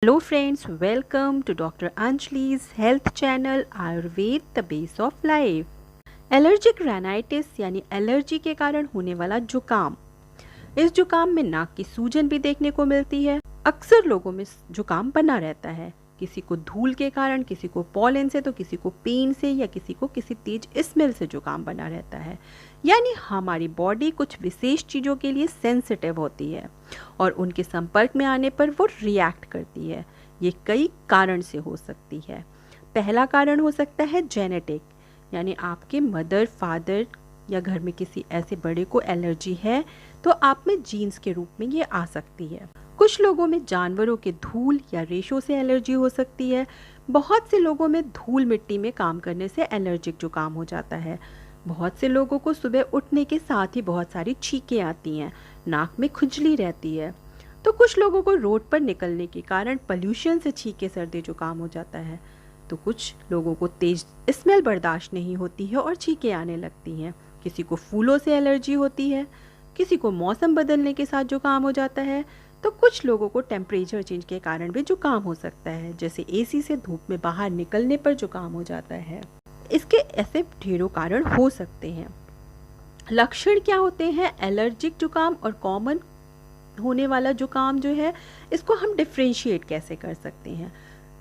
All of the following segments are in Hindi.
Hello friends, welcome to Dr. Anjali's health channel Ayurveda the base of life. Allergic rhinitis यानी एलर्जी के कारण होने वाला जुकाम। इस जुकाम में नाक की सूजन भी देखने को मिलती है। अक्सर लोगों में जुकाम बना रहता है, किसी को धूल के कारण, किसी को पॉलन से, तो किसी को पेन से या किसी को किसी तेज स्मेल से जुकाम बना रहता है। यानी हमारी बॉडी कुछ विशेष चीज़ों के लिए सेंसिटिव होती है और उनके संपर्क में आने पर वो रिएक्ट करती है। ये कई कारण से हो सकती है। पहला कारण हो सकता है जेनेटिक, यानी आपके मदर, फादर या घर में किसी ऐसे बड़े को एलर्जी है तो आप में जीन्स के रूप में ये आ सकती है। कुछ लोगों में जानवरों के धूल या रेशों से एलर्जी हो सकती है। बहुत से लोगों में धूल मिट्टी में काम करने से एलर्जिक जुकाम हो जाता है। बहुत से लोगों को सुबह उठने के साथ ही बहुत सारी छींकें आती हैं, नाक में खुजली रहती है। तो कुछ लोगों को रोड पर निकलने के कारण पोल्यूशन से छींके, सर्दी जुकाम हो जाता है। तो कुछ लोगों को तेज स्मेल बर्दाश्त नहीं होती है और छींकें आने लगती हैं। किसी को फूलों से एलर्जी होती है, किसी को मौसम बदलने के साथ जुकाम हो जाता है। तो कुछ लोगों को टेम्परेचर चेंज के कारण भी जुकाम हो सकता है, जैसे एसी से धूप में बाहर निकलने पर जुकाम हो जाता है। इसके ऐसे ढेरों कारण हो सकते हैं। लक्षण क्या होते हैं एलर्जिक जुकाम और कॉमन होने वाला जुकाम जो है, इसको हम डिफ्रेंशिएट कैसे कर सकते हैं?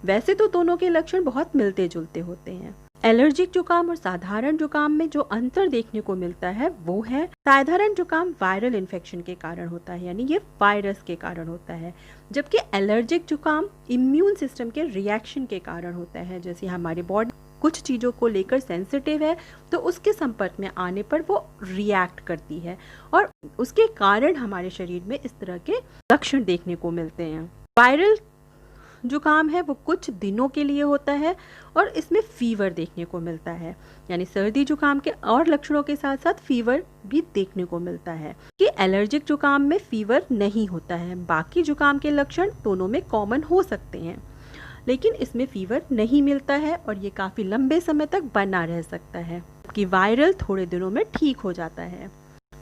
वैसे तो दोनों के लक्षण बहुत मिलते जुलते होते हैं। एलर्जिक जुकाम और साधारण जुकाम में जो अंतर देखने को मिलता है वो है, साधारण जुकाम वायरल इन्फेक्शन के कारण होता है, यानी ये वायरस के कारण होता है, जबकि एलर्जिक जुकाम इम्यून सिस्टम के रिएक्शन के कारण होता है। जैसे हमारी बॉडी कुछ चीज़ों को लेकर सेंसिटिव है तो उसके संपर्क में आने पर वो रिएक्ट करती है और उसके कारण हमारे शरीर में इस तरह के लक्षण देखने को मिलते हैं। वायरल जुकाम है वो कुछ दिनों के लिए होता है और इसमें फीवर देखने को मिलता है, यानी सर्दी जुकाम के और लक्षणों के साथ साथ फीवर भी देखने को मिलता है। कि एलर्जिक जुकाम में फीवर नहीं होता है, बाकी जुकाम के लक्षण दोनों में कॉमन हो सकते हैं, लेकिन इसमें फीवर नहीं मिलता है और ये काफ़ी लंबे समय तक बना रह सकता है, कि वायरल थोड़े दिनों में ठीक हो जाता है।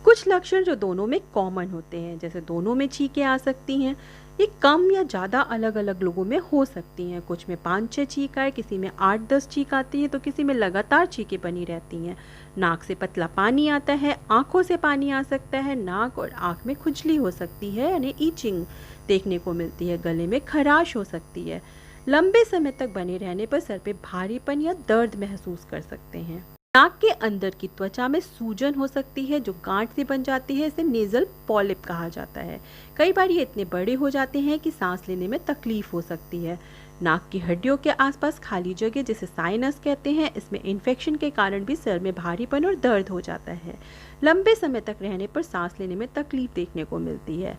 कुछ लक्षण जो दोनों में कॉमन होते हैं, जैसे दोनों में छींकें आ सकती हैं, ये कम या ज़्यादा अलग अलग लोगों में हो सकती हैं। कुछ में 5-6 छींक आए, किसी में 8-10 छींक आती है, तो किसी में लगातार छींकें बनी रहती हैं। नाक से पतला पानी आता है, आँखों से पानी आ सकता है, नाक और आँख में खुजली हो सकती है, यानी ईचिंग देखने को मिलती है, गले में खराश हो सकती है। लंबे समय तक बने रहने पर सर पे भारीपन या दर्द महसूस कर सकते हैं। नाक के अंदर की त्वचा में सूजन हो सकती है जो गांठ से बन जाती है, इसे नेजल पॉलिप कहा जाता है। कई बार ये इतने बड़े हो जाते हैं कि सांस लेने में तकलीफ हो सकती है। नाक की हड्डियों के आसपास खाली जगह, जिसे साइनस कहते हैं, इसमें इन्फेक्शन के कारण भी सर में भारीपन और दर्द हो जाता है। लंबे समय तक रहने पर सांस लेने में तकलीफ देखने को मिलती है।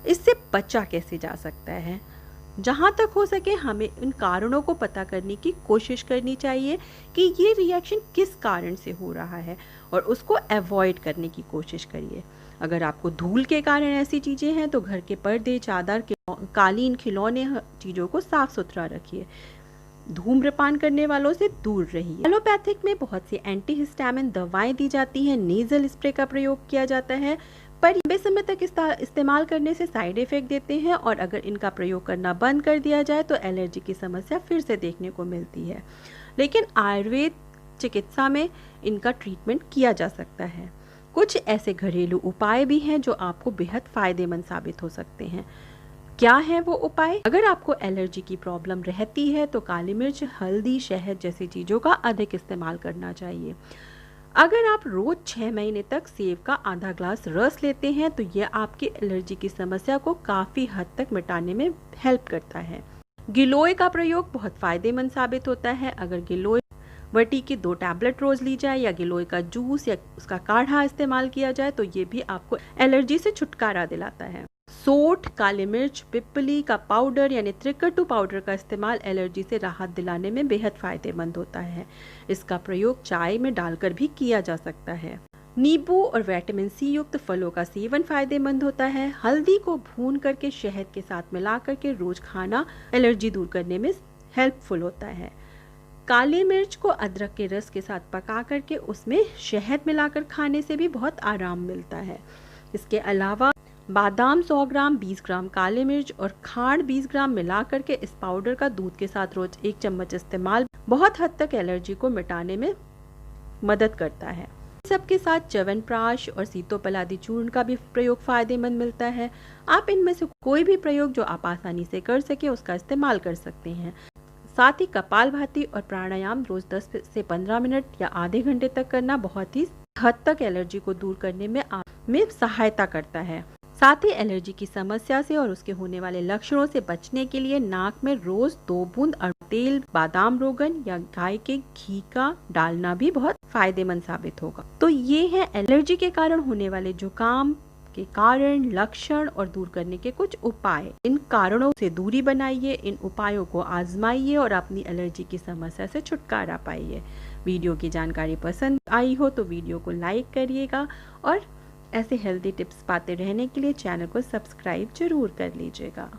इससे बचा कैसे जा सकता है? जहाँ तक हो सके हमें इन कारणों को पता करने की कोशिश करनी चाहिए कि ये रिएक्शन किस कारण से हो रहा है और उसको अवॉइड करने की कोशिश करिए। अगर आपको धूल के कारण ऐसी चीज़ें हैं तो घर के पर्दे, चादर, कालीन, खिलौने, चीज़ों को साफ सुथरा रखिए। धूम्रपान करने वालों से दूर रहिए। एलोपैथिक में बहुत सी एंटीहिस्टामिन दवाएं दी जाती हैं, नेजल स्प्रे का प्रयोग किया जाता है, पर लंबे समय तक इस्तेमाल करने से साइड इफेक्ट देते हैं और अगर इनका प्रयोग करना बंद कर दिया जाए तो एलर्जी की समस्या फिर से देखने को मिलती है। लेकिन आयुर्वेद चिकित्सा में इनका ट्रीटमेंट किया जा सकता है। कुछ ऐसे घरेलू उपाय भी हैं जो आपको बेहद फायदेमंद साबित हो सकते हैं। क्या है वो उपाय? अगर आपको एलर्जी की प्रॉब्लम रहती है तो काली मिर्च, हल्दी, शहद जैसी चीज़ों का अधिक इस्तेमाल करना चाहिए। अगर आप रोज 6 महीने तक सेब का आधा ग्लास रस लेते हैं तो यह आपकी एलर्जी की समस्या को काफ़ी हद तक मिटाने में हेल्प करता है। गिलोय का प्रयोग बहुत फायदेमंद साबित होता है। अगर गिलोय वटी की 2 टैबलेट रोज ली जाए या गिलोय का जूस या उसका काढ़ा इस्तेमाल किया जाए तो ये भी आपको एलर्जी से छुटकारा दिलाता है। सोंठ, काली मिर्च, पिप्पली का पाउडर यानी त्रिकटु पाउडर का इस्तेमाल एलर्जी से राहत दिलाने में बेहद फायदेमंद होता है। इसका प्रयोग चाय में डालकर भी किया जा सकता है। नींबू और विटामिन सी युक्त फलों का सेवन फायदेमंद होता है। हल्दी को भून करके शहद के साथ मिला करके रोज खाना एलर्जी दूर करने में हेल्पफुल होता है। काली मिर्च को अदरक के रस के साथ पका करके उसमें शहद मिलाकर खाने से भी बहुत आराम मिलता है। इसके अलावा बादाम 100 ग्राम, 20 ग्राम काली मिर्च और खांड 20 ग्राम मिला करके इस पाउडर का दूध के साथ रोज 1 चम्मच इस्तेमाल बहुत हद तक एलर्जी को मिटाने में मदद करता है। सबके साथ च्यवनप्राश और सीतोपलादी चूर्ण का भी प्रयोग फायदेमंद मिलता है। आप इनमें से कोई भी प्रयोग जो आप आसानी से कर सके उसका इस्तेमाल कर सकते हैं। साथ ही कपालभाति और प्राणायाम रोज 10 से 15 मिनट या आधे घंटे तक करना बहुत ही हद तक एलर्जी को दूर करने में सहायता करता है। साथ ही एलर्जी की समस्या से और उसके होने वाले लक्षणों से बचने के लिए नाक में रोज 2 बूंद तेल, बादाम रोगन या गाय के घी का डालना भी बहुत फायदेमंद साबित होगा। तो ये है एलर्जी के कारण होने वाले जुकाम के कारण, लक्षण और दूर करने के कुछ उपाय। इन कारणों से दूरी बनाइए, इन उपायों को आजमाइए और अपनी एलर्जी की समस्या से छुटकारा पाइए। वीडियो की जानकारी पसंद आई हो तो वीडियो को लाइक करिएगा और ऐसे हेल्दी टिप्स पाते रहने के लिए चैनल को सब्सक्राइब जरूर कर लीजिएगा।